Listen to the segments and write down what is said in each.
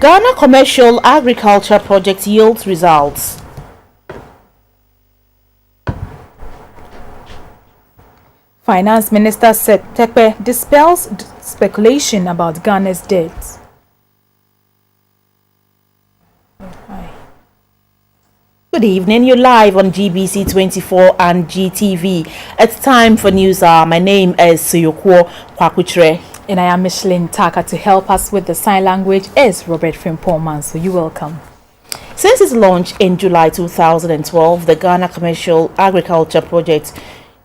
Ghana Commercial Agriculture Project yields results. Finance Minister said Tekpe dispels speculation about Ghana's debts. Good evening, you're live on GBC24 and GTV. It's time for news hour. My name is Suyokwo Kwakutre. And I am Micheline Taka. To help us with the sign language is Robert Frimpongman, so you're welcome. Since its launch in July 2012, the Ghana Commercial Agriculture Project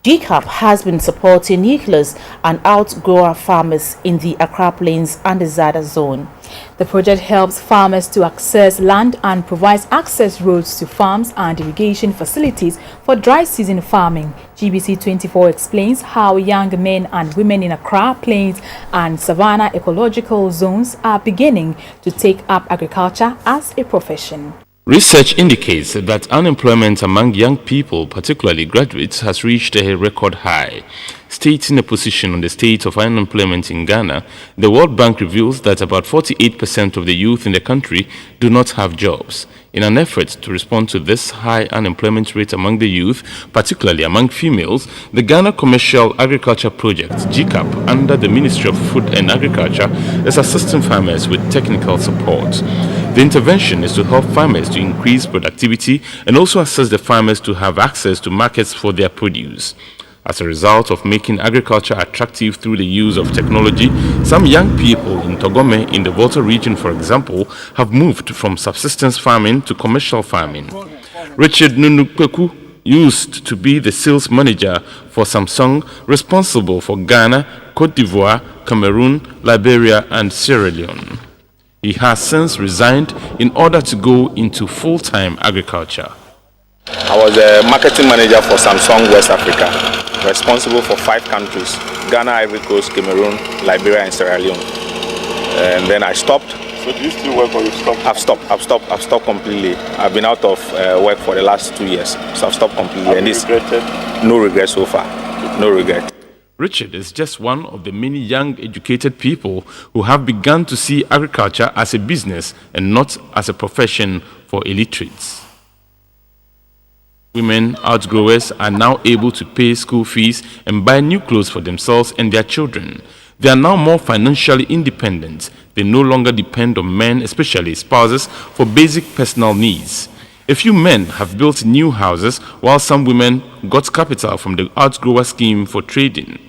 GCAP has been supporting nucleus and outgrower farmers in the Accra Plains and the Zada zone. The project helps farmers to access land and provides access roads to farms and irrigation facilities for dry season farming. GBC24 explains how young men and women in Accra Plains and Savannah ecological zones are beginning to take up agriculture as a profession. Research indicates that unemployment among young people, particularly graduates, has reached a record high. Stating a position on the state of unemployment in Ghana, the World Bank reveals that about 48% of the youth in the country do not have jobs. In an effort to respond to this high unemployment rate among the youth, particularly among females, the Ghana Commercial Agriculture Project, GCAP, under the Ministry of Food and Agriculture, is assisting farmers with technical support. The intervention is to help farmers to increase productivity and also assist the farmers to have access to markets for their produce. As a result of making agriculture attractive through the use of technology, some young people in Togome in the Volta region, for example, have moved from subsistence farming to commercial farming. Richard Nunukweku used to be the sales manager for Samsung, responsible for Ghana, Cote d'Ivoire, Cameroon, Liberia, and Sierra Leone. He has since resigned in order to go into full-time agriculture. I was a marketing manager for Samsung West Africa, responsible for 5 countries: Ghana, Ivory Coast, Cameroon, Liberia, and Sierra Leone. And then I stopped. So do you still work or you stopped? I've stopped completely. I've been out of work for the last 2 years, so I've stopped completely. Have you regretted? No regret so far. No regret. Richard is just one of the many young educated people who have begun to see agriculture as a business and not as a profession for illiterates. Women outgrowers are now able to pay school fees and buy new clothes for themselves and their children. They are now more financially independent. They no longer depend on men, especially spouses, for basic personal needs. A few men have built new houses, while some women got capital from the outgrower scheme for trading.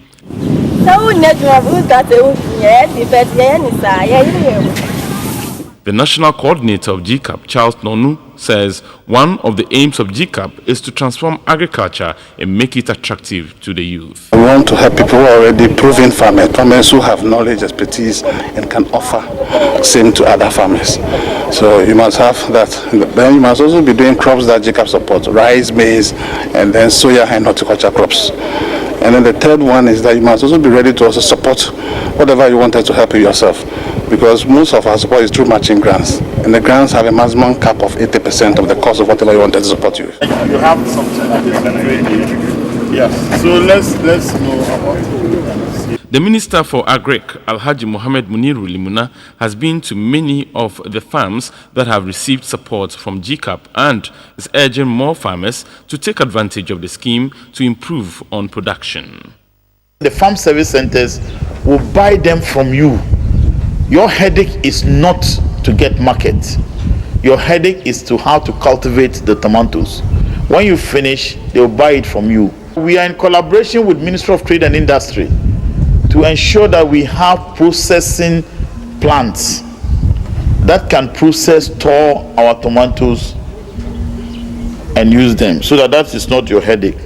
The national coordinator of GCAP, Charles Nonu, says one of the aims of GCAP is to transform agriculture and make it attractive to the youth. We want to help people who are already proven farmers who have knowledge, expertise, and can offer same to other farmers. So you must have that. Then you must also be doing crops that GCAP supports: rice, maize, and then soya and horticulture crops. And then the third one is that you must also be ready to also support whatever you wanted to help you yourself, because most of our support is through matching grants, and the grants have a maximum cap of 80% of the cost of whatever you wanted to support you. You have something that is trade. Yes. So let's know about it. The Minister for Agric, Alhaji Mohammed Muniru Limuna, has been to many of the farms that have received support from GCAP and is urging more farmers to take advantage of the scheme to improve on production. The farm service centers will buy them from you. Your headache is not to get market. Your headache is to how to cultivate the tomatoes. When you finish, they'll buy it from you. We are in collaboration with Ministry of Trade and Industry to ensure that we have processing plants that can process, store our tomatoes and use them, so that is not your headache.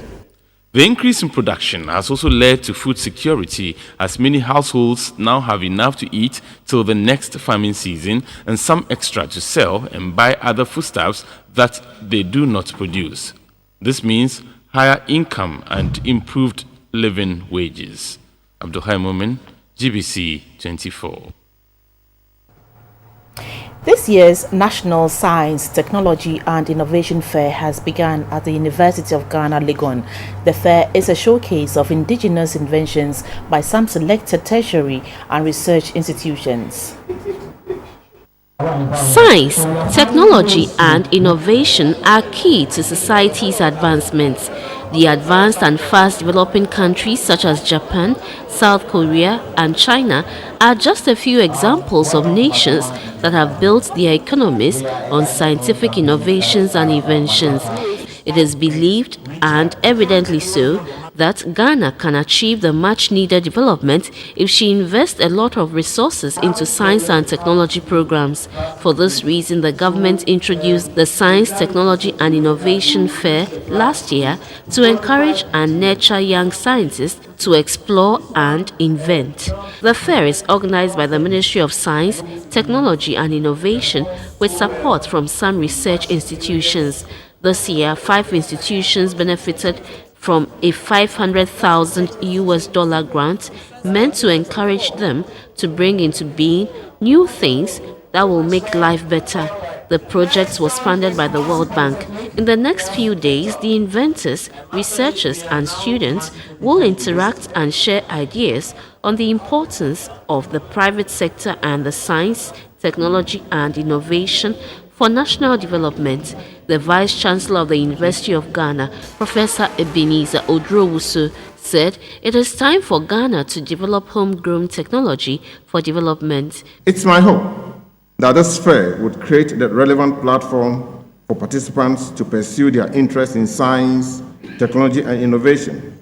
The increase in production has also led to food security, as many households now have enough to eat till the next farming season and some extra to sell and buy other foodstuffs that they do not produce. This means higher income and improved living wages. Abdulhai Momin, GBC24. This year's National Science, Technology and Innovation Fair has begun at the University of Ghana, Legon. The fair is a showcase of indigenous inventions by some selected tertiary and research institutions. Science, technology and innovation are key to society's advancement. The advanced and fast developing countries such as Japan, South Korea and China are just a few examples of nations that have built their economies on scientific innovations and inventions. It is believed, and evidently so, that Ghana can achieve the much-needed development if she invests a lot of resources into science and technology programs. For this reason, the government introduced the Science, Technology and Innovation Fair last year to encourage and nurture young scientists to explore and invent. The fair is organized by the Ministry of Science, Technology and Innovation with support from some research institutions. This year, 5 institutions benefited from a $500,000 grant meant to encourage them to bring into being new things that will make life better. The project was funded by the World Bank. In the next few days, the inventors, researchers and students will interact and share ideas on the importance of the private sector and the science, technology and innovation for national development. The Vice Chancellor of the University of Ghana, Professor Ebenezer Odrowusu, said it is time for Ghana to develop homegrown technology for development. It's my hope that this fair would create the relevant platform for participants to pursue their interest in science, technology and innovation,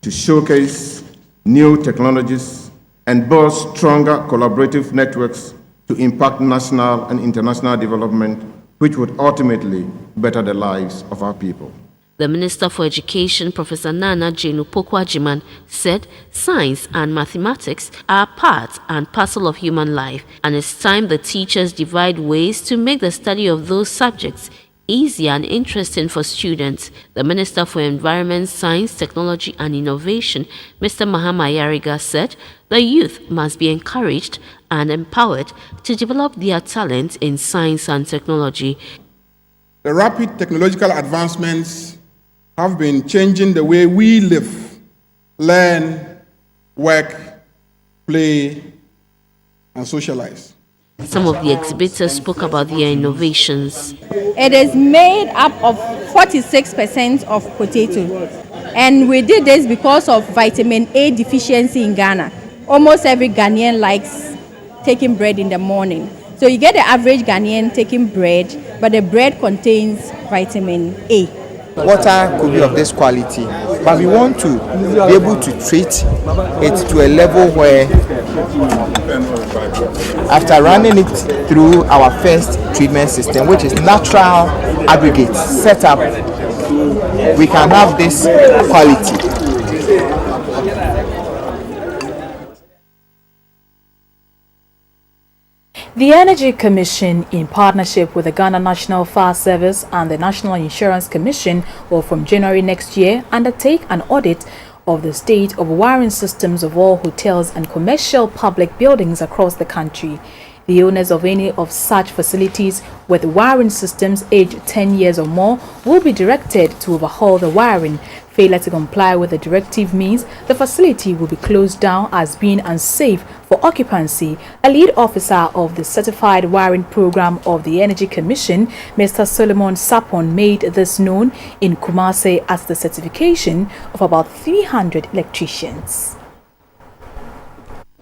to showcase new technologies and build stronger collaborative networks to impact national and international development, which would ultimately better the lives of our people. The Minister for Education, Professor Nana Jenu Pokwajiman, said science and mathematics are part and parcel of human life, and it's time the teachers divide ways to make the study of those subjects easy and interesting for students. The Minister for Environment, Science, Technology and Innovation, Mr. Mahama Yariga, said the youth must be encouraged and empowered to develop their talent in science and technology. The rapid technological advancements have been changing the way we live, learn, work, play, and socialize. Some of the exhibitors spoke about their innovations. It is made up of 46% of potato, and we did this because of vitamin A deficiency in Ghana. Almost every Ghanaian likes taking bread in the morning. So you get the average Ghanaian taking bread, but the bread contains vitamin A. Water could be of this quality, but we want to be able to treat it to a level where, after running it through our first treatment system, which is natural aggregates set up, we can have this quality. The Energy Commission, in partnership with the Ghana National Fire Service and the National Insurance Commission, will from January next year undertake an audit of the state of wiring systems of all hotels and commercial public buildings across the country. The owners of any of such facilities with wiring systems aged 10 years or more will be directed to overhaul the wiring. Failure to comply with the directive means the facility will be closed down as being unsafe for occupancy. A lead officer of the Certified Wiring Program of the Energy Commission, Mr. Solomon Sapon, made this known in Kumasi as the certification of about 300 electricians.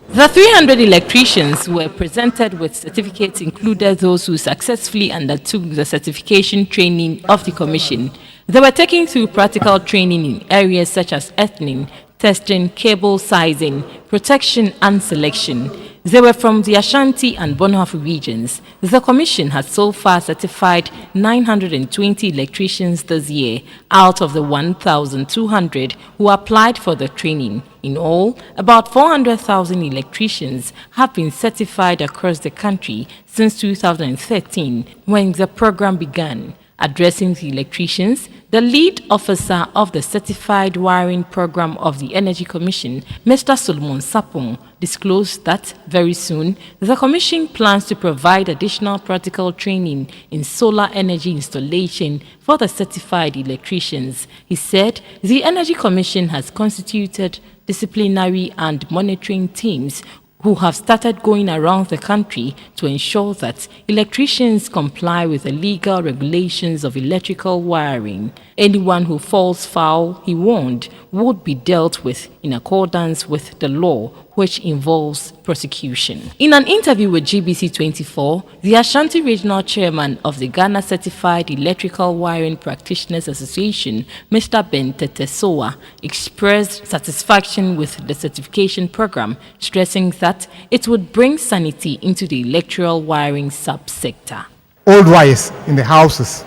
The 300 electricians were presented with certificates included those who successfully undertook the certification training of the Commission. They were taken through practical training in areas such as earthing, testing, cable sizing, protection and selection. They were from the Ashanti and Bonahafu regions. The Commission has so far certified 920 electricians this year out of the 1,200 who applied for the training. In all, about 400,000 electricians have been certified across the country since 2013 when the program began. Addressing the electricians, the lead officer of the Certified Wiring Program of the Energy Commission, Mr. Solomon Sapon, disclosed that very soon the Commission plans to provide additional practical training in solar energy installation for the certified electricians. He said the Energy Commission has constituted disciplinary and monitoring teams who have started going around the country to ensure that electricians comply with the legal regulations of electrical wiring. Anyone who falls foul, he warned, would be dealt with in accordance with the law, which involves prosecution. In an interview with GBC24, the Ashanti Regional Chairman of the Ghana Certified Electrical Wiring Practitioners Association, Mr. Ben Tetesoa, expressed satisfaction with the certification program, stressing that it would bring sanity into the electrical wiring subsector. Old wires in the houses,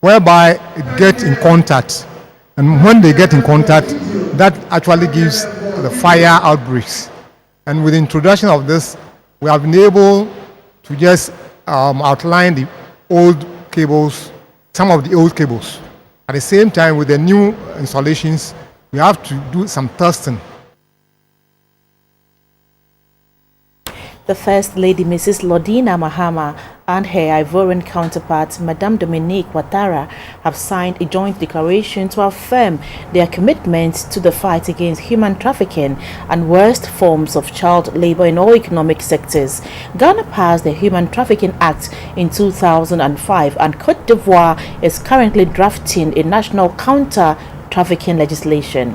whereby it gets in contact, and when they get in contact, that actually gives the fire outbreaks. And with the introduction of this, we have been able to just outline the old cables, some of the old cables. At the same time, with the new installations, we have to do some testing. The First Lady, Mrs. Lodina Mahama, and her Ivorian counterpart, Madame Dominique Ouattara, have signed a joint declaration to affirm their commitment to the fight against human trafficking and worst forms of child labor in all economic sectors. Ghana passed the Human Trafficking Act in 2005, and Cote d'Ivoire is currently drafting a national counter-trafficking legislation.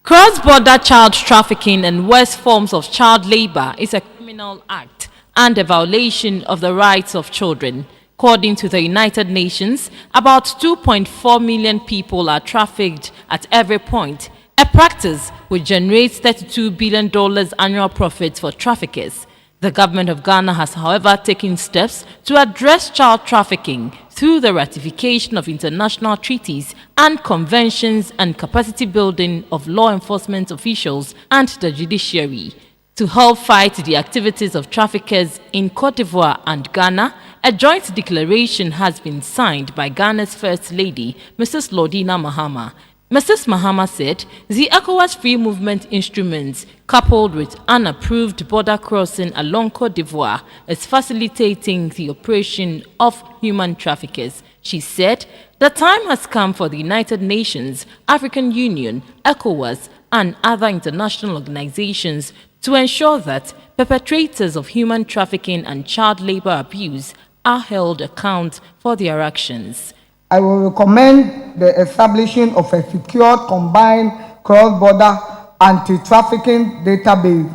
Cross-border child trafficking and worst forms of child labor is a criminal act and a violation of the rights of children. According to the United Nations, about 2.4 million people are trafficked at every point, a practice which generates $32 billion annual profits for traffickers. The government of Ghana has, however, taken steps to address child trafficking through the ratification of international treaties and conventions and capacity building of law enforcement officials and the judiciary. To help fight the activities of traffickers in Cote d'Ivoire and Ghana, a joint declaration has been signed by Ghana's First Lady, Mrs. Lodina Mahama. Mrs. Mahama said the ECOWAS Free Movement Instruments, coupled with unapproved border crossing along Cote d'Ivoire, is facilitating the operation of human traffickers. She said the time has come for the United Nations, African Union, ECOWAS, and other international organizations to ensure that perpetrators of human trafficking and child labor abuse are held account for their actions. I will recommend the establishing of a secure combined cross-border anti-trafficking database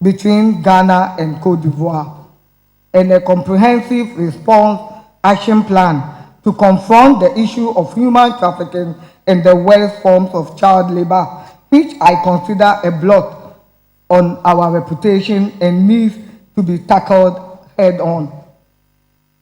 between Ghana and Cote d'Ivoire and a comprehensive response action plan to confront the issue of human trafficking and the worst forms of child labor, which I consider a blot on our reputation and needs to be tackled head-on.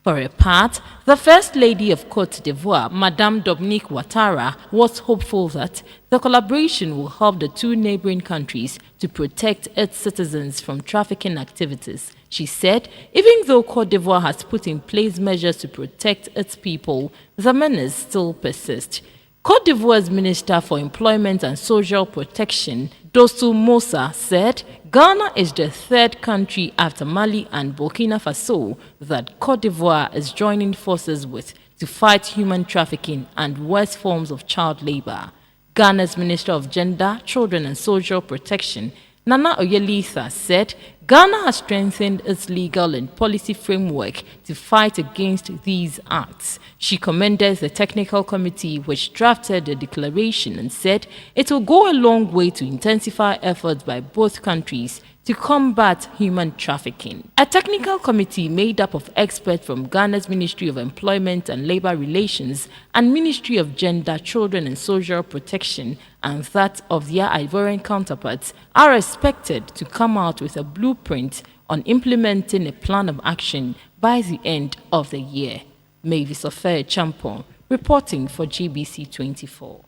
For a part, the First Lady of Cote d'Ivoire, Madame Dominique Ouattara, was hopeful that the collaboration will help the two neighboring countries to protect its citizens from trafficking activities. She said, even though Cote d'Ivoire has put in place measures to protect its people, the menace still persists. Cote d'Ivoire's Minister for Employment and Social Protection, Dossou Moussa, said Ghana is the third country after Mali and Burkina Faso that Cote d'Ivoire is joining forces with to fight human trafficking and worst forms of child labor. Ghana's Minister of Gender, Children and Social Protection, Nana Oyelitha, said Ghana has strengthened its legal and policy framework to fight against these acts. She commended the technical committee which drafted the declaration and said it will go a long way to intensify efforts by both countries to combat human trafficking. A technical committee made up of experts from Ghana's Ministry of Employment and Labor Relations and Ministry of Gender, Children and Social Protection and that of their Ivorian counterparts are expected to come out with a blueprint on implementing a plan of action by the end of the year. Mavis Ofer Champon, reporting for GBC24.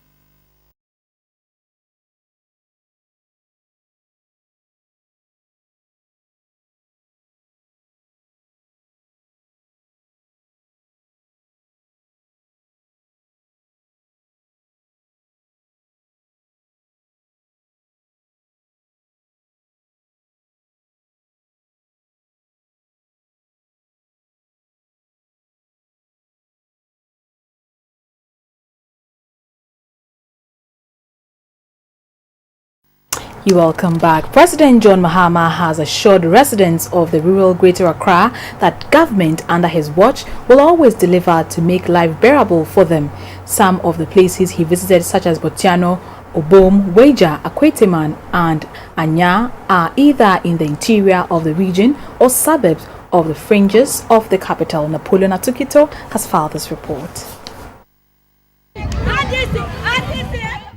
You're welcome back. President John Mahama has assured residents of the rural Greater Accra that government under his watch will always deliver to make life bearable for them. Some of the places he visited, such as Botiano, Obom, Weja, Akweteman and Anya, are either in the interior of the region or suburbs of the fringes of the capital. Napoleon Atukito has filed this report.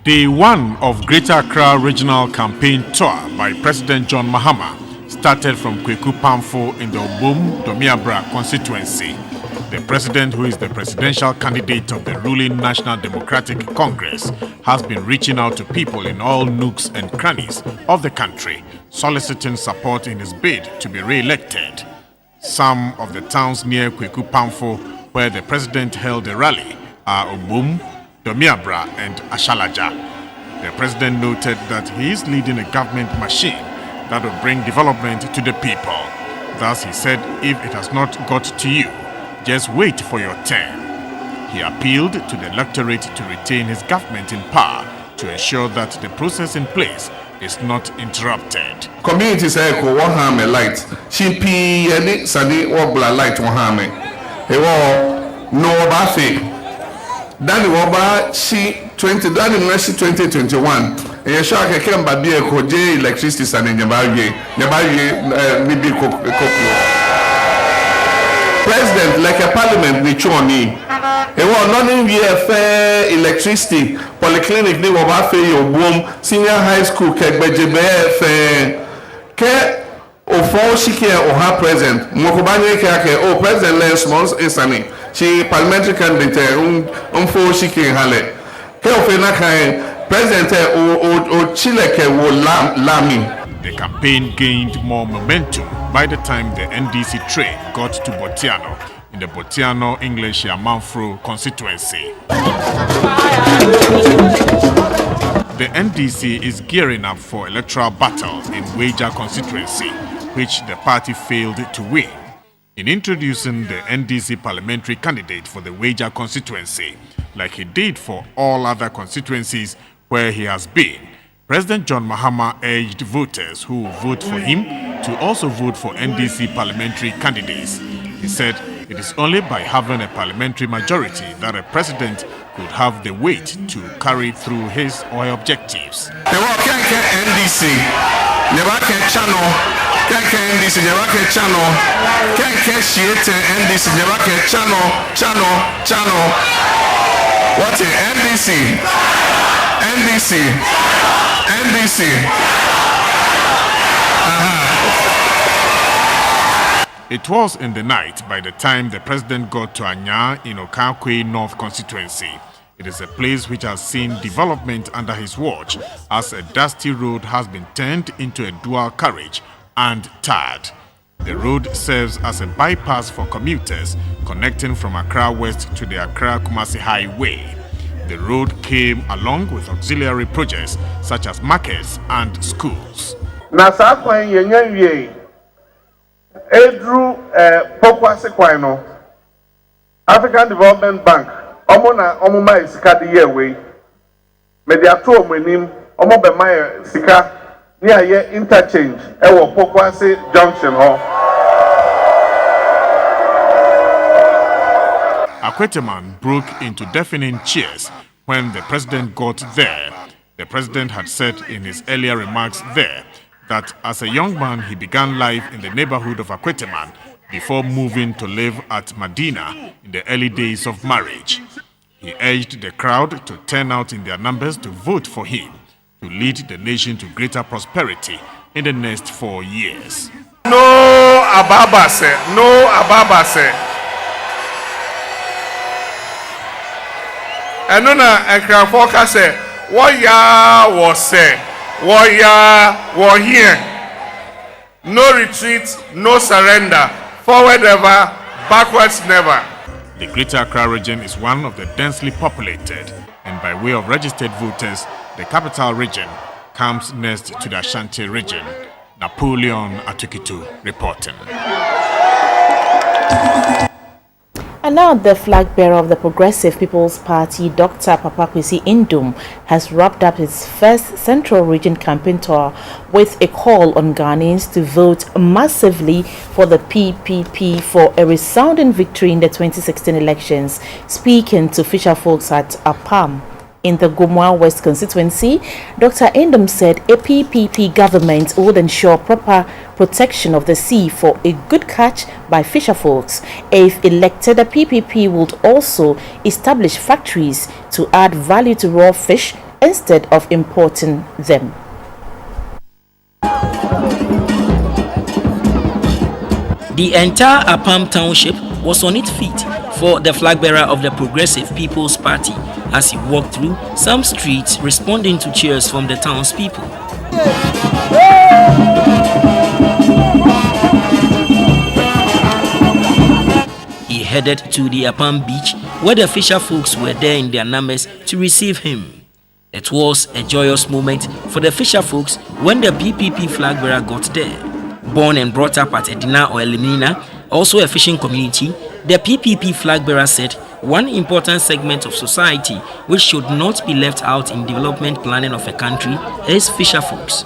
Day 1 of Greater Accra Regional Campaign Tour by President John Mahama started from Kweku Pamfo in the Obom Domiabra constituency. The president, who is the presidential candidate of the ruling National Democratic Congress, has been reaching out to people in all nooks and crannies of the country, soliciting support in his bid to be re-elected. Some of the towns near Kweku Pamfo where the president held a rally are Obom, Domiabra and Ashalaja. The president noted that he is leading a government machine that will bring development to the people. Thus, he said, if it has not got to you, just wait for your turn. He appealed to the electorate to retain his government in power to ensure that the process in place is not interrupted. Community say ko one harm light. She pi any sani wobla light one harm. He wo no bafe. Dani woba she 20 dani mercy 2021. E sha keke mbabi e ko je electricity sani nyabaye bibi ko President like a parliament ni choni. E wo no ni fair electricity polyclinic ni woba fe yo boom senior high school kegbejebe fe ke ofo shike oha present mokobanye ke o president lens months isani she parliamentary candidate fo shike hale ke ofe na kai president o chileke wo lami. The campaign gained more momentum by the time the NDC train got to Botiano in the Botiano English Yamanfro constituency. The NDC is gearing up for electoral battle in Weja constituency, which the party failed to win. In introducing the NDC parliamentary candidate for the Weja constituency, like he did for all other constituencies where he has been, President John Mahama urged voters who will vote for him to also vote for NDC parliamentary candidates. He said it is only by having a parliamentary majority that a president could have the weight to carry through his or her objectives. NDC, what is NDC? NDC. It was in the night by the time the president got to Anya in Okakwe North constituency. It is a place which has seen development under his watch, as a dusty road has been turned into a dual carriage and tarred. The road serves as a bypass for commuters connecting from Accra West to the Accra-Kumasi Highway. The road came along with auxiliary projects such as markets and schools. African Development Bank, omoma isika di yewe. Mediato omenim, omo be my sika ni aye interchange ewo Pokwase Junction ho. Akweteman broke into deafening cheers when the president got there. The president had said in his earlier remarks there that as a young man he began life in the neighborhood of Akweteman before moving to live at Medina in the early days of marriage. He urged the crowd to turn out in their numbers to vote for him to lead the nation to greater prosperity in the next 4 years. No Ababase, no Ababase. And nona ekra forecast say what ya was say what ya were here. No retreat, no surrender, forward ever, backwards never. The Greater Accra region is one of the densely populated, and by way of registered voters, the capital region comes next to the Ashanti region. Napoleon Atukitu reporting. And now the flag bearer of the Progressive People's Party, Dr. Papakwesi Indum, has wrapped up his first Central Region campaign tour with a call on Ghanaians to vote massively for the PPP for a resounding victory in the 2016 elections, speaking to fisher folks at Apam. In the Gomwa West constituency, Dr. Indum said a PPP government would ensure proper protection of the sea for a good catch by fisher folks. If elected, the PPP would also establish factories to add value to raw fish instead of importing them. The entire Apam township was on its feet for the flag bearer of the Progressive People's Party as he walked through some streets responding to cheers from the townspeople. He headed to the Apam beach where the fisher folks were there in their numbers to receive him. It was a joyous moment for the fisher folks when the PPP flag bearer got there. Born and brought up at Edina or Elimina, also a fishing community, the PPP flag bearer said one important segment of society which should not be left out in development planning of a country is fisher folks.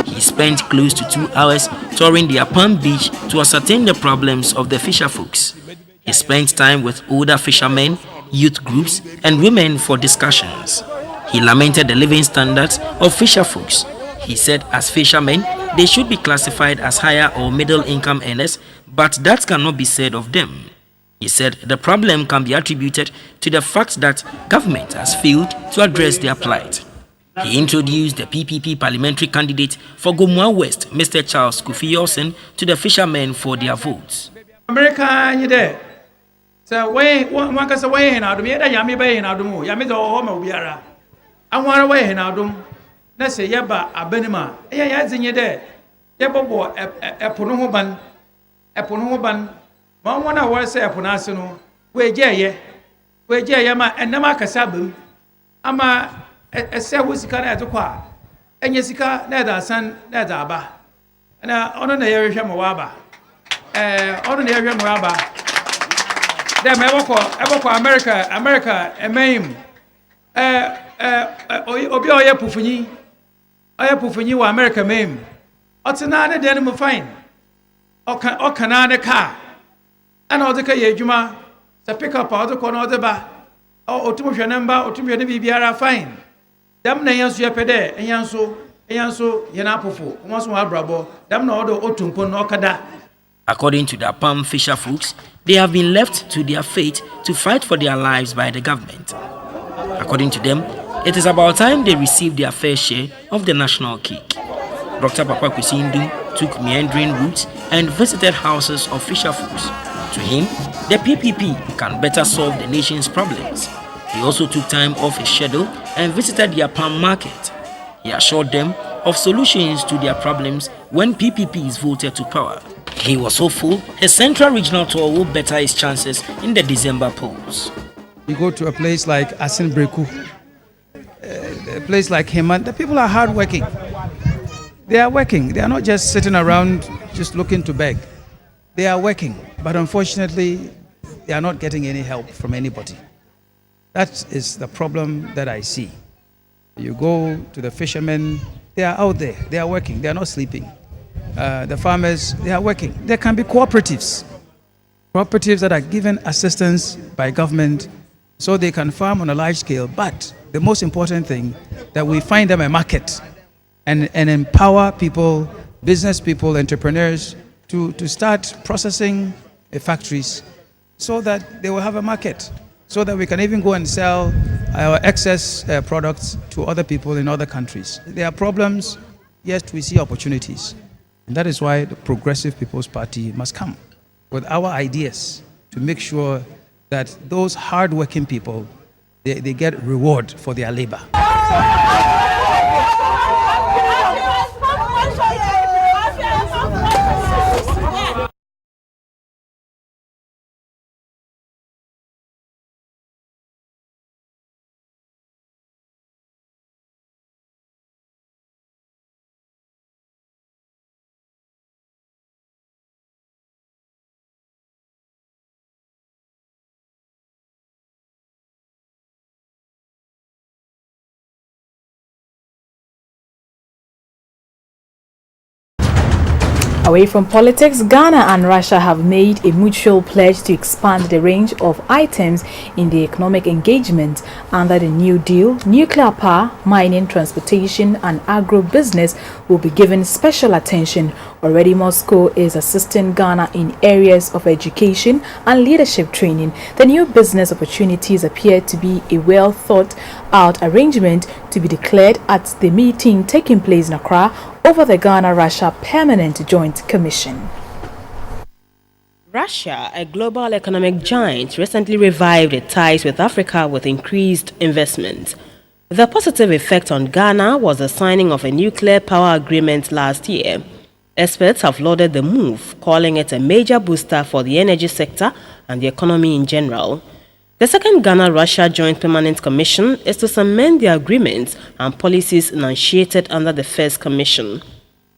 He spent close to 2 hours touring the Apam beach to ascertain the problems of the fisher folks. He spent time with older fishermen, youth groups, and women for discussions. He lamented the living standards of fisher folks. He said as fishermen, they should be classified as higher or middle income earners, but that cannot be said of them. He said the problem can be attributed to the fact that government has failed to address their plight. He introduced the PPP parliamentary candidate for Gomwa West, Mr. Charles Kofi Yosen, to the fishermen for their votes. America, you there? So, one can say, way in Adam, yet I am in Adam, Yamid or Homo Biara. I want away in Adam. Let's say, Yaba, Abenima, yes, in your day. Yabo, a Punoban, one hour say a Punasino, where Jay, Yama, and Namaka Sabum, Ama. A Sawusika at the qua, and Jessica, Neda, son, Nedaba, and on the area Mawaba, on the area Mawaba. Then Evoco, America, a mame, Obio Pufini, I Pufini, America mame. Otanana denim fine, or canana car, and all the Kayajuma, the pick up out the corner of the bar, or Otumia number, Otumia Biara fine. Dam na yanso yepede yanso yenapofo onso abrabo dam na odo otumpo no kada. According to the Apam fisher folks, they have been left to their fate to fight for their lives by the government. According to them, it is about time they received their fair share of the national cake. Dr. Papakwesi Indum took meandering routes and visited houses of fisher folks. To him, the PPP can better solve the nation's problems. He also took time off his schedule and visited their Apam market. He assured them of solutions to their problems when PPP is voted to power. He was hopeful his Central Regional Tour will better his chances in the December polls. You go to a place like Asin Breku, a place like Heman, the people are hardworking. They are working. They are not just sitting around just looking to beg. They are working, but unfortunately, they are not getting any help from anybody. That is the problem that I see. You go to the fishermen, they are out there, they are working, they are not sleeping. The farmers, they are working. There can be cooperatives that are given assistance by government so they can farm on a large scale. But the most important thing, that we find them a market and empower people, business people, entrepreneurs to start processing factories so that they will have a market, so that we can even go and sell our excess products to other people in other countries. There are problems, yet we see opportunities. And that is why the Progressive People's Party must come with our ideas to make sure that those hard-working people, they get reward for their labor. Away from politics, Ghana and Russia have made a mutual pledge to expand the range of items in the economic engagement under the New Deal. Nuclear power, mining, transportation, and agro-business will be given special attention. Already, Moscow is assisting Ghana in areas of education and leadership training. The new business opportunities appear to be a well-thought-out arrangement to be declared at the meeting taking place in Accra over the Ghana-Russia Permanent Joint Commission. Russia, a global economic giant, recently revived its ties with Africa with increased investment. The positive effect on Ghana was the signing of a nuclear power agreement last year. Experts have lauded the move, calling it a major booster for the energy sector and the economy in general. The second Ghana-Russia Joint Permanent Commission is to cement the agreements and policies enunciated under the first commission.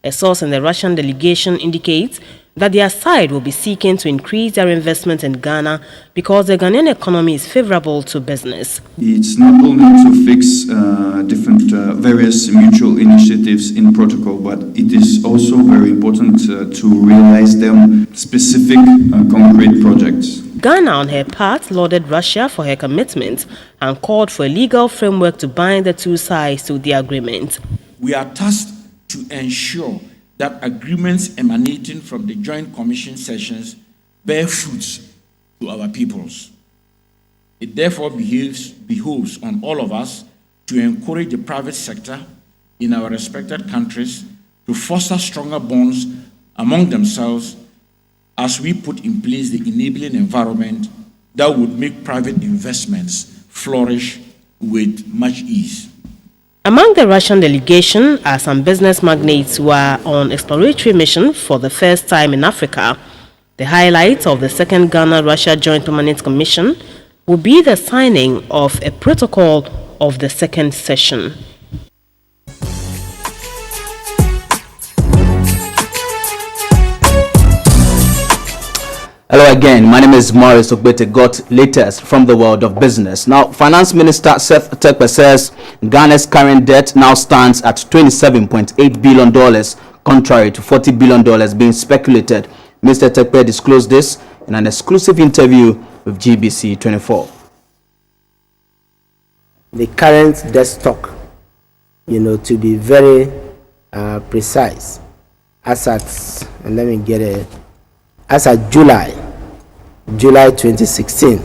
A source in the Russian delegation indicates that their side will be seeking to increase their investment in Ghana because the Ghanaian economy is favorable to business. It's not only to fix various mutual initiatives in protocol, but it is also very important to realize them specific concrete projects. Ghana, on her part, lauded Russia for her commitment and called for a legal framework to bind the two sides to the agreement. We are tasked to ensure that agreements emanating from the Joint Commission sessions bear fruits to our peoples. It therefore behoves on all of us to encourage the private sector in our respected countries to foster stronger bonds among themselves as we put in place the enabling environment that would make private investments flourish with much ease. Among the Russian delegation are some business magnates who are on exploratory mission for the first time in Africa. The highlight of the second Ghana-Russia Joint Permanent Commission will be the signing of a protocol of the second session. Hello again, my name is Morris Ogbete. Got latest from the world of business. Now, Finance Minister Seth Terkper says Ghana's current debt now stands at $27.8 billion, contrary to $40 billion being speculated. Mr. Terkper disclosed this in an exclusive interview with GBC24. The current debt stock, to be very precise, as at July 2016,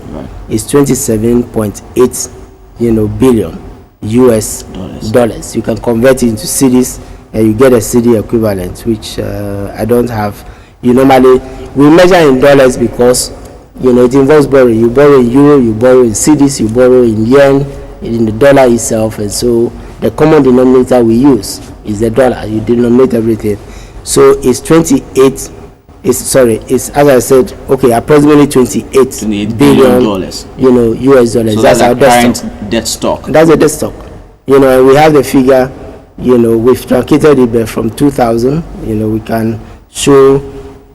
is 27.8 billion US dollars. You can convert it into cedis and you get a cedi equivalent, which I don't have. Normally we measure in dollars because it involves borrowing. You borrow in euro, you borrow in cedis, you borrow in yen, in the dollar itself, and so the common denominator we use is the dollar. You denominate everything. So it's it's as I said, approximately $28 billion, US dollars. So that's our current debt stock. That's the debt stock. And we have the figure, we've truncated it from 2000, we can show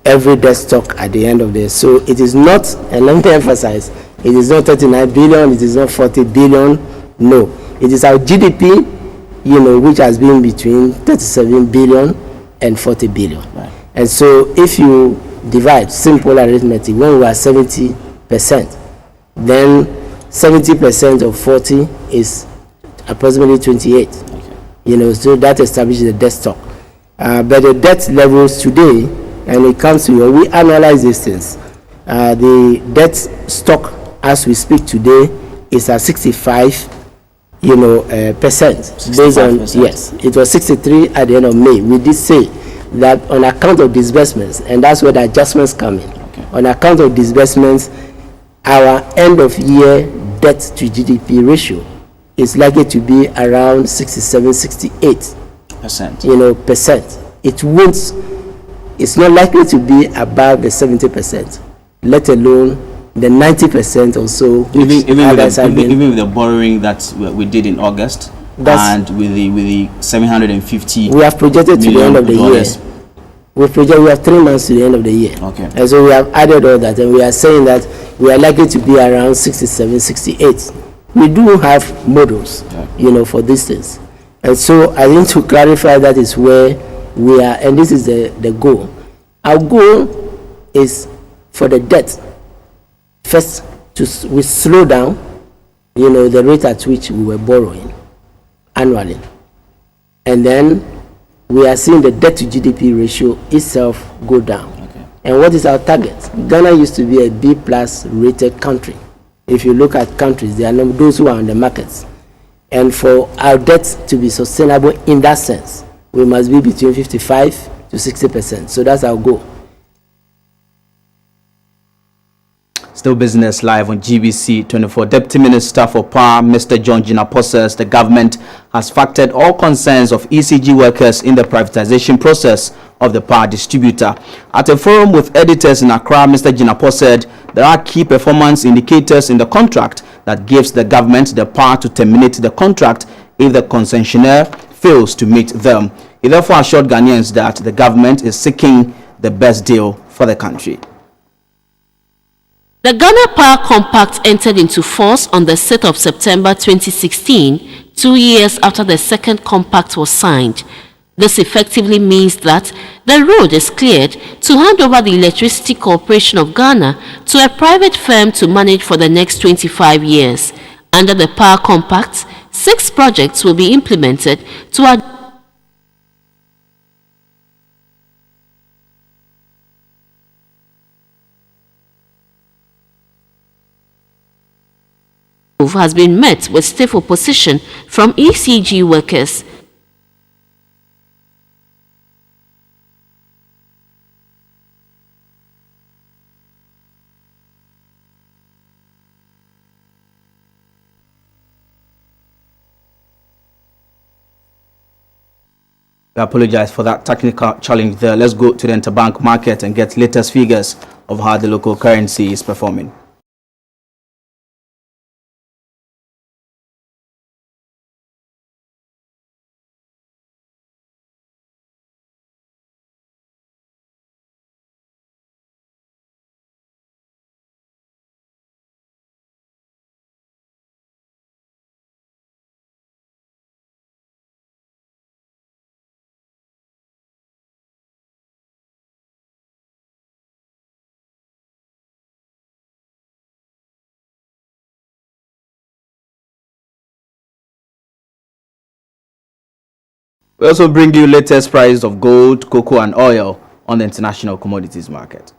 every debt stock at the end of this. So it is not, and let me emphasize, it is not 39 billion, it is not 40 billion, no. It is our GDP, which has been between 37 billion and 40 billion. Right. And so if you divide simple arithmetic, when we are 70%, then 70% of 40 is approximately 28. Okay. So that establishes the debt stock. But the debt levels today, and it comes to we analyze these things. The debt stock as we speak today is at 65 percent. Based on, yes, it was 63 at the end of May. We did say that on account of disbursements, and that's where the adjustments come in. Okay. On account of disbursements, our end of year debt to GDP ratio is likely to be around 67-68%. Percent. It's not likely to be above the 70%, let alone the 90% or so. Even with the borrowing that we did in August, and with the 750, we have projected to the end of the year. We have 3 months to the end of the year. Okay. And so we have added all that, and we are saying that we are likely to be around 67-68. We do have models, for these things. And so I think to clarify, that is where we are, and this is the goal. Our goal is for the debt first we slow down, the rate at which we were borrowing annually. And then we are seeing the debt to GDP ratio itself go down. Okay. And what is our target? Ghana used to be a B+ rated country. If you look at countries, there are those who are on the markets. And for our debt to be sustainable in that sense, we must be between 55 to 60%. So that's our goal. Still business live on GBC24. Deputy Minister for Power, Mr. John Jinapor, says the government has factored all concerns of ECG workers in the privatization process of the power distributor. At a forum with editors in Accra, Mr. Jinapor said there are key performance indicators in the contract that gives the government the power to terminate the contract if the concessionaire fails to meet them. He therefore assured Ghanaians that the government is seeking the best deal for the country. The Ghana Power Compact entered into force on the 6th of September 2016, 2 years after the second compact was signed. This effectively means that the road is cleared to hand over the Electricity Corporation of Ghana to a private firm to manage for the next 25 years. Under the Power Compact, 6 projects will be implemented to has been met with stiff opposition from ECG workers. We apologize for that technical challenge there. Let's go to the interbank market and get latest figures of how the local currency is performing. We also bring you latest prices of gold, cocoa and oil on the international commodities market.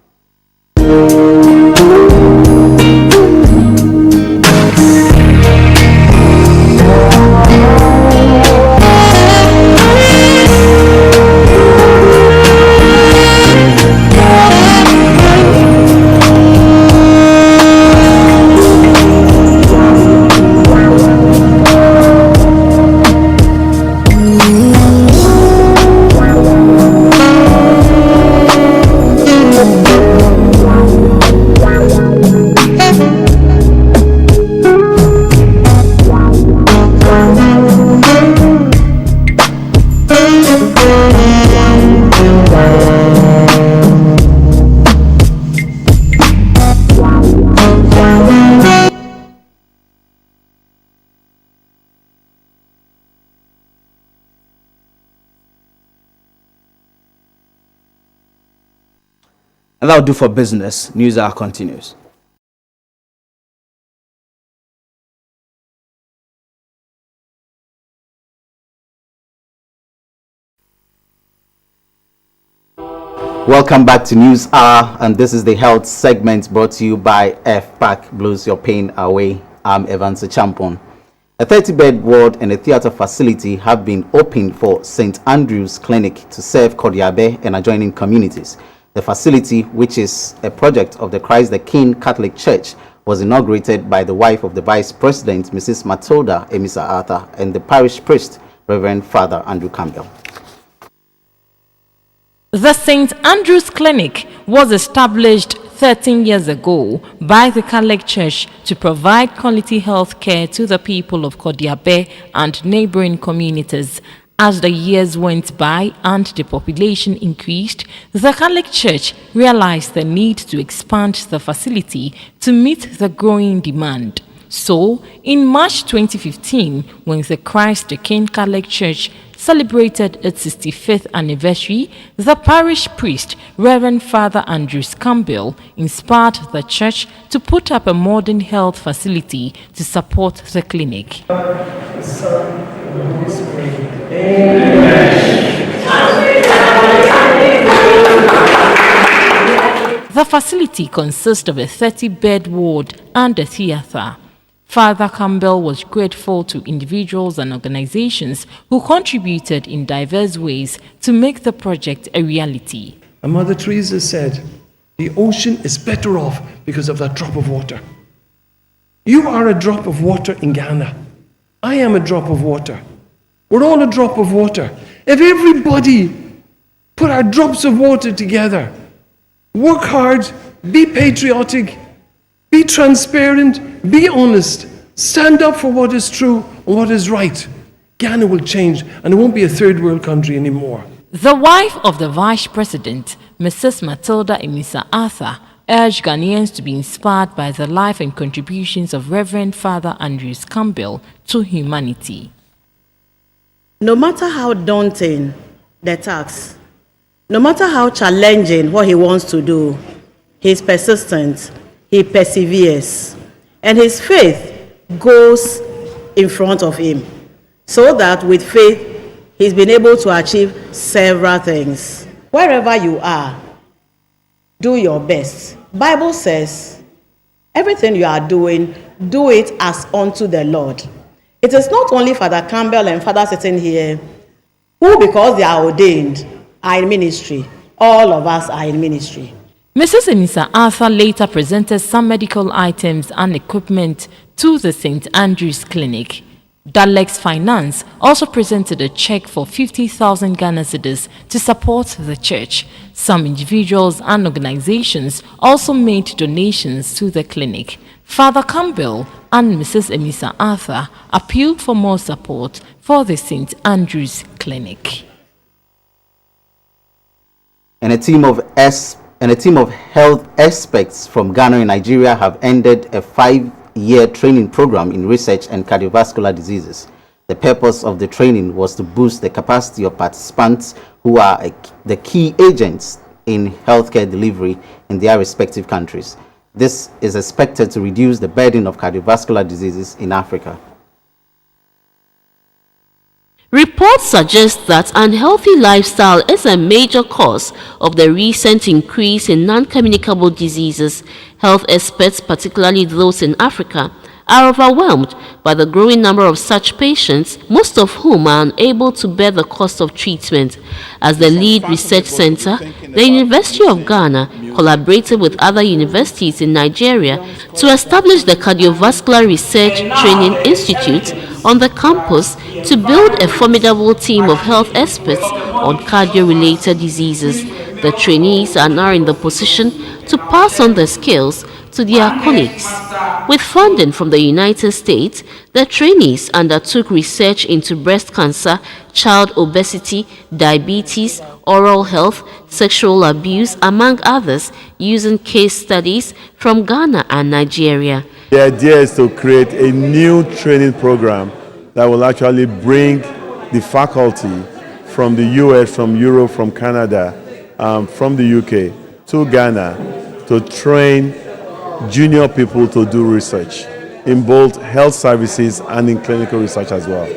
And that'll do for business. News hour continues. Welcome back to News Hour, and this is the health segment brought to you by FPAC Blows Your Pain Away. I'm Evans Champon. A 30-bed ward and a theatre facility have been opened for St. Andrew's Clinic to serve Kodiabe and adjoining communities. The facility, which is a project of the Christ the King Catholic Church, was inaugurated by the wife of the Vice President, Mrs. Matilda Emisa Arthur, and the parish priest, Reverend Father Andrew Campbell. The St. Andrew's Clinic was established 13 years ago by the Catholic Church to provide quality health care to the people of Kodiabe and neighboring communities. As the years went by and the population increased, the Catholic Church realized the need to expand the facility to meet the growing demand. So, in March 2015, when the Christ the King Catholic Church celebrated its 65th anniversary, the parish priest, Reverend Father Andrews Campbell, inspired the church to put up a modern health facility to support the clinic. The facility consists of a 30-bed ward and a theatre. Father Campbell was grateful to individuals and organizations who contributed in diverse ways to make the project a reality. And Mother Teresa said, the ocean is better off because of that drop of water. You are a drop of water in Ghana. I am a drop of water. We're all a drop of water. If everybody put our drops of water together, work hard, be patriotic, be transparent, be honest, stand up for what is true and what is right, Ghana will change and it won't be a third world country anymore. The wife of the Vice President, Mrs. Matilda Emisa Arthur, urged Ghanaians to be inspired by the life and contributions of Reverend Father Andrews Campbell to humanity. No matter how daunting the task, no matter how challenging what he wants to do, he's persistent, he perseveres, and his faith goes in front of him, so that with faith, he's been able to achieve several things. Wherever you are, do your best. Bible says, everything you are doing, do it as unto the Lord. It is not only Father Campbell and Father sitting here, who because they are ordained, are in ministry. All of us are in ministry. Mrs. Emisa Arthur later presented some medical items and equipment to the St. Andrew's Clinic. Dalex Finance also presented a check for 50,000 Ghana cedis to support the church. Some individuals and organizations also made donations to the clinic. Father Campbell and Mrs. Emisa Arthur appealed for more support for the St. Andrew's Clinic. And a team of health experts from Ghana and Nigeria have ended a 5-year training program in research and cardiovascular diseases. The purpose of the training was to boost the capacity of participants who are the key agents in healthcare delivery in their respective countries. This is expected to reduce the burden of cardiovascular diseases in Africa. Reports suggest that unhealthy lifestyle is a major cause of the recent increase in non-communicable diseases. Health experts, particularly those in Africa, are overwhelmed by the growing number of such patients, most of whom are unable to bear the cost of treatment. As the lead research center, the University of Ghana collaborated with other universities in Nigeria to establish the Cardiovascular Research Training Institute on the campus to build a formidable team of health experts on cardio-related diseases. The trainees are now in the position to pass on the skills to their colleagues. With funding from the United States, the trainees undertook research into breast cancer, child obesity, diabetes, oral health, sexual abuse, among others, using case studies from Ghana and Nigeria. The idea is to create a new training program that will actually bring the faculty from the US, from Europe, from Canada, from the UK to Ghana to train junior people to do research in both health services and in clinical research as well.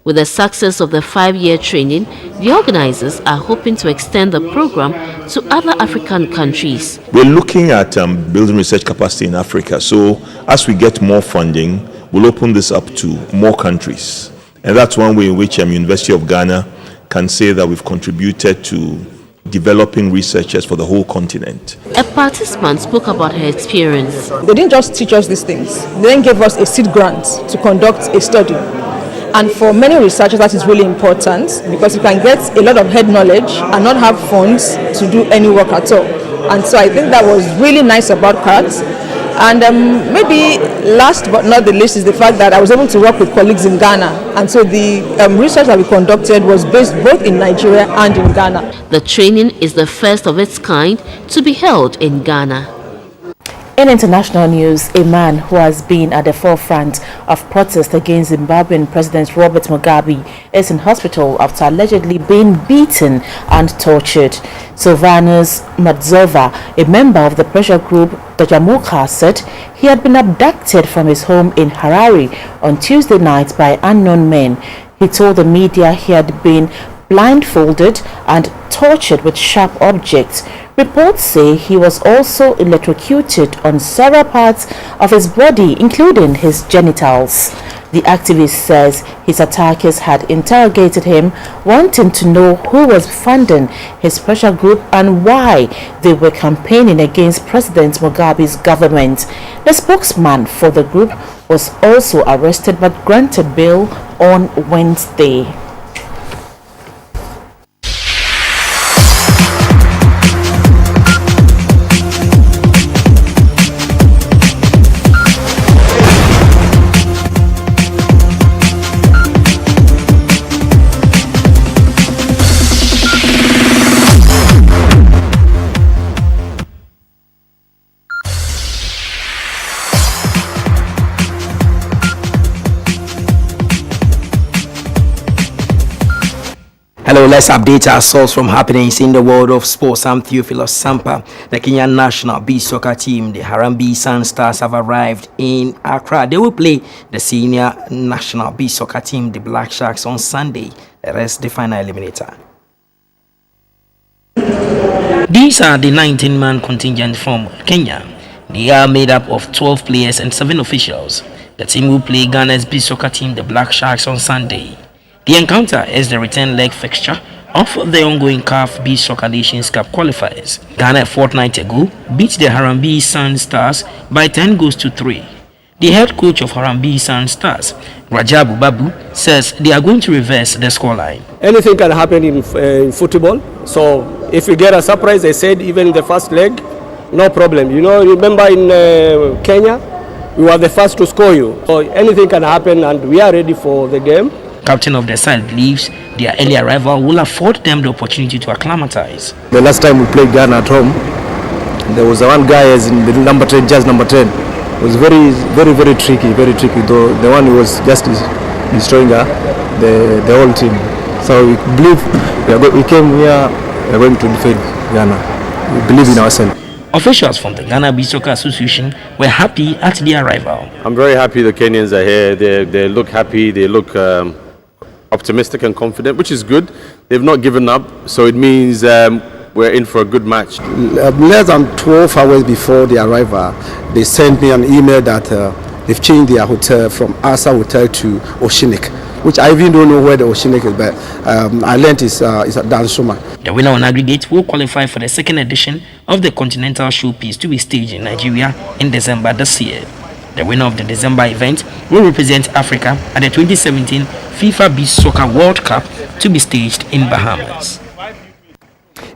With the success of the 5-year training, the organizers are hoping to extend the program to other African countries. We're looking at building research capacity in Africa. So as we get more funding, we'll open this up to more countries. And that's one way in which University of Ghana can say that we've contributed to developing researchers for the whole continent. A participant spoke about her experience. They didn't just teach us these things. They then gave us a seed grant to conduct a study. And for many researchers, that is really important because you can get a lot of head knowledge and not have funds to do any work at all. And so I think that was really nice about CART. And maybe last but not the least is the fact that I was able to work with colleagues in Ghana. And so the research that we conducted was based both in Nigeria and in Ghana. The training is the first of its kind to be held in Ghana. In international news, a man who has been at the forefront of protests against Zimbabwean President Robert Mugabe is in hospital after allegedly being beaten and tortured. Sylvanus Madzova, a member of the pressure group Dajamuka, said he had been abducted from his home in Harare on Tuesday night by unknown men. He told the media he had been blindfolded and tortured with sharp objects. Reports say he was also electrocuted on several parts of his body, including his genitals. The activist says his attackers had interrogated him, wanting to know who was funding his pressure group and why they were campaigning against President Mugabe's government. The spokesman for the group was also arrested but granted bail on Wednesday. Hello, let's update ourselves from happenings in the world of sports. I'm Theophilus Sampa. The Kenyan national beach soccer team, the Harambee Sun Stars, have arrived in Accra. They will play the senior national beach soccer team, the Black Sharks, on Sunday. The rest, the final eliminator. These are the 19-man contingent from Kenya. They are made up of 12 players and 7 officials. The team will play Ghana's beach soccer team, the Black Sharks, on Sunday. The encounter is the return leg fixture of the ongoing CAF Beach Soccer Nations Cup qualifiers. Ghana a fortnight ago beat the Harambee Sun Stars by 10 goals to 3. The head coach of Harambee Sun Stars, Rajabu Babu, says they are going to reverse the scoreline. Anything can happen in football. So if we get a surprise, I said even the first leg, no problem. You know, remember in Kenya, we were the first to score you. So anything can happen and we are ready for the game. Captain of the side believes their early arrival will afford them the opportunity to acclimatize. The last time we played Ghana at home, there was one guy as in the number 10, just number 10. It was very tricky, though the one who was just destroying the whole team. So we believe we came here, we are going to defend Ghana. We believe in ourselves. Officials from the Ghana Beach Soccer Association were happy at their arrival. I'm very happy the Kenyans are here. They look happy, they look optimistic and confident, which is good. They've not given up, so it means we're in for a good match. Less than 12 hours before the arrival, they sent me an email that they've changed their hotel from Asa Hotel to Oshinik, which I even don't know where the Oshinik is, but I learned it's at Dansuma. The winner on aggregate will qualify for the second edition of the Continental Showpiece to be staged in Nigeria in December this year. The winner of the December event will represent Africa at the 2017 FIFA Beach Soccer World Cup to be staged in Bahamas.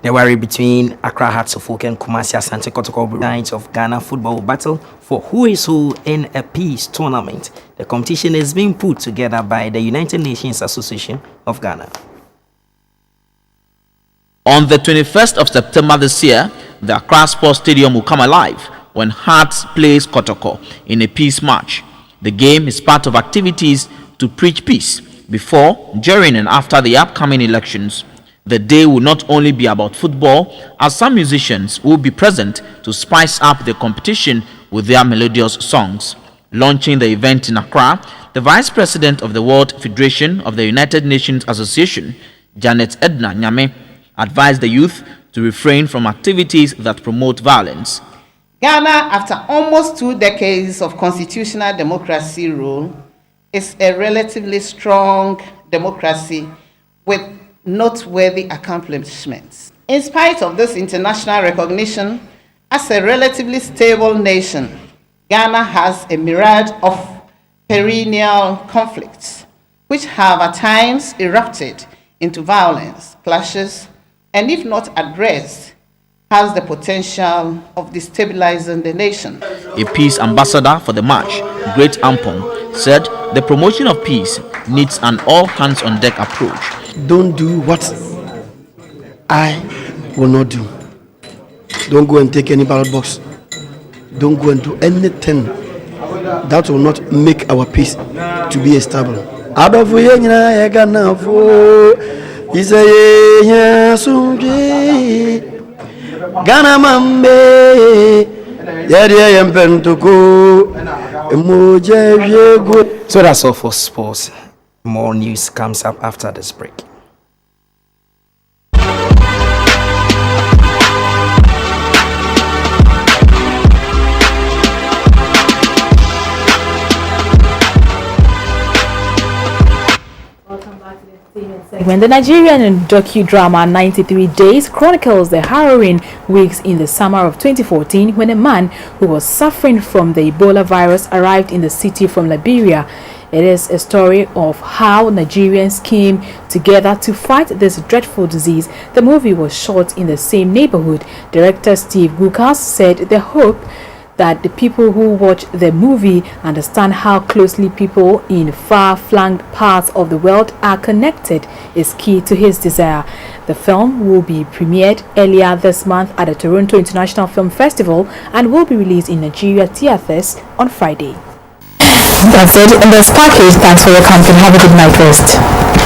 The worry between Accra Hearts of Oak and Kumasi Asante Kotoko Knights of Ghana football battle for who is who in a peace tournament. The competition is being put together by the United Nations Association of Ghana. On the 21st of September this year, the Accra Sports Stadium will come alive when Hearts plays Kotoko in a peace match. The game is part of activities to preach peace before, during and after the upcoming elections. The day will not only be about football, as some musicians will be present to spice up the competition with their melodious songs. Launching the event in Accra, the Vice President of the World Federation of the United Nations Association, Janet Edna Nyame, advised the youth to refrain from activities that promote violence. Ghana, after almost 2 decades of constitutional democracy rule, is a relatively strong democracy with noteworthy accomplishments. In spite of this international recognition, as a relatively stable nation, Ghana has a myriad of perennial conflicts, which have at times erupted into violence, clashes, and if not addressed, has the potential of destabilizing the nation. A peace ambassador for the match, Great Ampong, said the promotion of peace needs an all-hands-on-deck approach. Don't do what I will not do. Don't go and take any ballot box. don't go and do anything that will not make our peace to be established. Adofu yenyina yegana fo isaye yasunji Gana mambe yadiya yempentuko emoje yego. So that's all for sports. More news comes up after this break. When the Nigerian docudrama 93 Days chronicles the harrowing weeks in the summer of 2014 when a man who was suffering from the Ebola virus arrived in the city from Liberia. It is a story of how Nigerians came together to fight this dreadful disease. The movie was shot in the same neighborhood. Director Steve Gukas said they hope that the people who watch the movie understand how closely people in far-flung parts of the world are connected is key to his desire. The film will be premiered earlier this month at the Toronto International Film Festival and will be released in Nigeria theaters on Friday. That's it in this package. Thanks for your company. Have a good night rest.